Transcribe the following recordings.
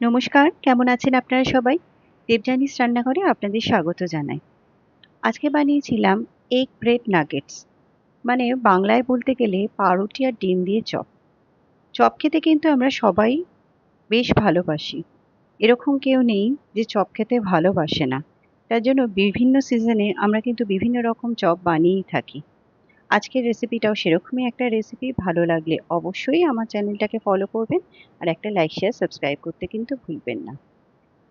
নমস্কার, কেমন আছেন আপনারা সবাই? দেবযানীস রান্নাঘরে আপনাদের স্বাগত জানাই। আজকে বানিয়েছিলাম এগ ব্রেড নাগেটস, মানে বাংলায় বলতে গেলে পাউরুটি আর ডিম দিয়ে চপ। চপ খেতে কিন্তু আমরা সবাই বেশ ভালোবাসি। এরকম কেউ নেই যে চপ খেতে ভালোবাসে না। তার জন্য বিভিন্ন সিজনে আমরা কিন্তু বিভিন্ন রকম চপ বানিয়েই থাকি। আজকের রেসিপিটাও সেরকমই একটা রেসিপি। ভালো লাগলে অবশ্যই আমার চ্যানেলটাকে ফলো করবেন আর একটা লাইক, শেয়ার, সাবস্ক্রাইব করতে কিন্তু ভুলবেন না।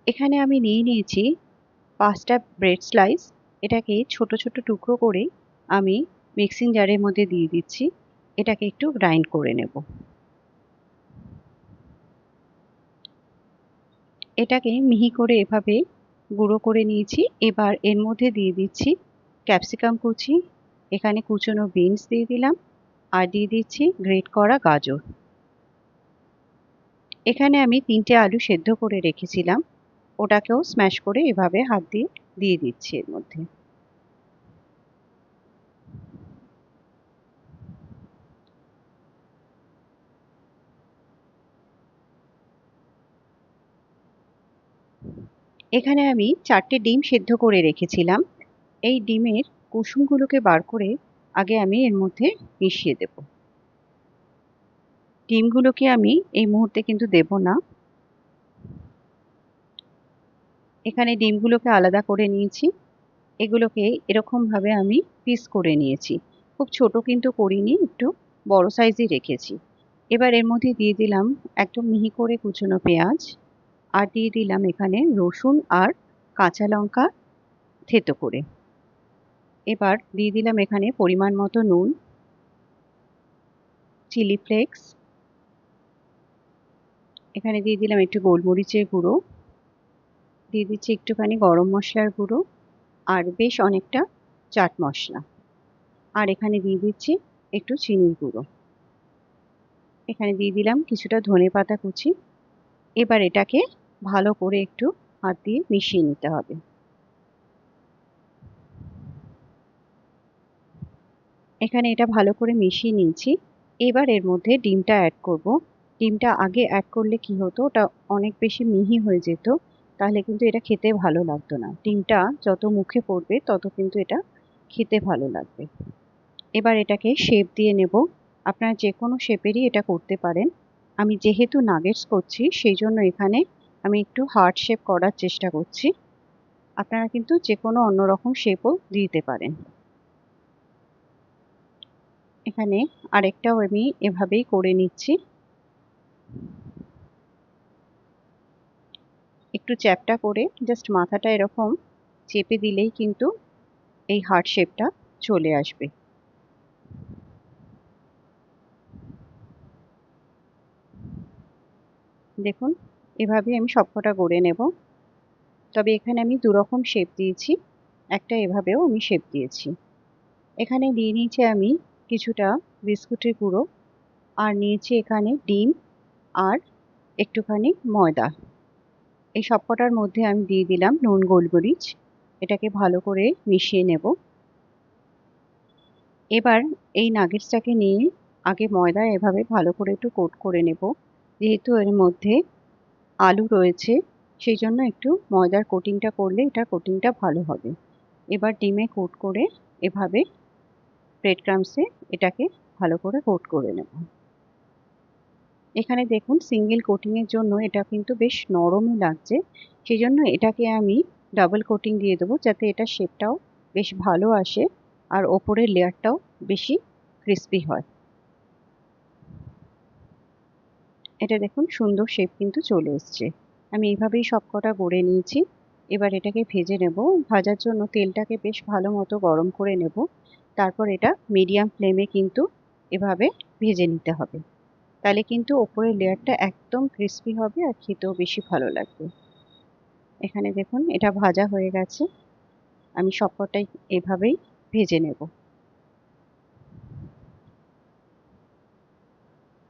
এখানে আমি নিয়েছি ৫টা ব্রেড স্লাইস। এটাকে ছোট ছোট টুকরো করে আমি মিক্সিং জারের মধ্যে দিয়ে দিচ্ছি। এটাকে একটু গ্রাইন্ড করে নেব। এটাকে মিহি করে এভাবে গুঁড়ো করে নিয়েছি। এবার এর মধ্যে দিয়ে দিচ্ছি ক্যাপসিকাম কুচি, এখানে কুচনো বিনস দিয়ে দিলাম, আর দিয়ে দিচ্ছি গ্রেট করা গাজর। এখানে আমি ৩টে আলু সেদ্ধ করে রেখেছিলাম, ওটাকেও স্ম্যাশ করে এভাবে হাত দিয়ে দিয়ে দিচ্ছি এর মধ্যে। এখানে আমি 4টে ডিম সেদ্ধ করে রেখেছিলাম। এই ডিমের কুসুমগুলোকে বার করে আগে আমি এর মধ্যে মিশিয়ে দেব। ডিমগুলোকে আমি এই মুহূর্তে কিন্তু দেব না। এখানে ডিমগুলোকে আলাদা করে নিয়েছি। এগুলোকে এরকমভাবে আমি পিস করে নিয়েছি। খুব ছোট কিন্তু করিনি, একটু বড় সাইজই রেখেছি। এবার এর মধ্যে দিয়ে দিলাম একদম মিহি করে কুচনো পেঁয়াজ, আর দিয়ে দিলাম এখানে রসুন আর কাঁচা লঙ্কা থেতো করে। এবার দিয়ে দিলাম এখানে পরিমাণ মতো নুন, চিলি ফ্লেক্স, এখানে দিয়ে দিলাম একটু গোলমরিচের গুঁড়ো, দিয়ে দিচ্ছি একটুখানি গরম মশলার গুঁড়ো, আর বেশ অনেকটা চাট মশলা, আর এখানে দিয়ে দিচ্ছি একটু চিনির গুঁড়ো। এখানে দিয়ে দিলাম কিছুটা ধনেপাতা কুচি। এবার এটাকে ভালো করে একটু হাত দিয়ে মিশিয়ে নিতে হবে। এখানে এটা ভালো করে মিশিয়ে নিয়েছি। এবার এর মধ্যে ডিমটা অ্যাড করব। ডিমটা আগে অ্যাড করলে কি হতো, ওটা অনেক বেশি মিহি হয়ে যেত, তাহলে কিন্তু এটা খেতে ভালো লাগতো না। ডিমটা যত মুখে পড়বে তত কিন্তু এটা খেতে ভালো লাগবে। এবার এটাকে শেপ দিয়ে নেব। আপনারা যে কোনো শেপেরই এটা করতে পারেন। আমি যেহেতু নাগেটস করছি সেই জন্য এখানে আমি একটু হার্ট শেপ করার চেষ্টা করছি। আপনারা কিন্তু যে কোনো অন্যরকম শেপও দিতে পারেন। এখানে আরেকটাও আমি এভাবেই করে নিচ্ছি। একটু চ্যাপ্টা করে জাস্ট মাথাটা এরকম চেপে দিলেই কিন্তু এই হার্ট শেপটা চলে আসবে। দেখুন, এভাবেই আমি সবকটা গড়ে নেব। তবে এখানে আমি দুরকম শেপ দিয়েছি, একটা এভাবেও আমি শেপ দিয়েছি। এখানে দিয়ে নিয়েছি আমি কিছুটা বিস্কুটের গুঁড়ো, আর নিয়েছি এখানে ডিম আর একটুখানি ময়দা। এই সবকটার মধ্যে আমি দিয়ে দিলাম নুন, গোলমরিচ। এটাকে ভালো করে মিশিয়ে নেব। এবার এই নাগেটসটাকে নিয়ে আগে ময়দা এভাবে ভালো করে একটু কোট করে নেব। যেহেতু এর মধ্যে আলু রয়েছে সেই জন্য একটু ময়দার কোটিংটা করলে এটার কোটিংটা ভালো হবে। এবার ডিমে কোট করে এভাবে ব্রেড ক্রাম্বসে এটাকে ভালো করে কোট করে নেব। এখানে দেখুন সিঙ্গেল কোটিংয়ের জন্য এটা কিন্তু বেশ নরমই লাগছে, সেই জন্য এটাকে আমি ডাবল কোটিং দিয়ে দেবো যাতে এটা শেপটাও বেশ ভালো আসে আর ওপরের লেয়ারটাও বেশি ক্রিস্পি হয়। এটা দেখুন সুন্দর শেপ কিন্তু চলে এসছে। আমি এইভাবেই সবকটা গড়ে নিয়েছি। এবার এটাকে ভেজে নেব। ভাজার জন্য তেলটাকে বেশ ভালো মতো গরম করে নেব। তারপর এটা মিডিয়াম ফ্লেমে কিন্তু এভাবে ভেজে নিতে হবে। তাহলে কিন্তু ওপরের লেয়ারটা একদম ক্রিস্পি হবে আর খেতেও বেশি ভালো লাগবে। এখানে দেখুন এটা ভাজা হয়ে গেছে। আমি সবকটাই এভাবেই ভেজে নেব।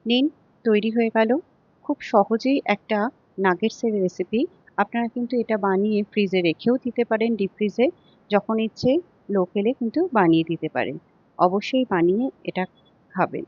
নিন, তৈরি হয়ে গেল খুব সহজেই একটা নাগেটসের রেসিপি। আপনারা কিন্তু এটা বানিয়ে ফ্রিজে রেখেও দিতে পারেন, ডিপ ফ্রিজে। যখন ইচ্ছে লোক এলে কিন্তু বানিয়ে দিতে পারেন। অবশ্যই বানিয়ে এটা খাবেন।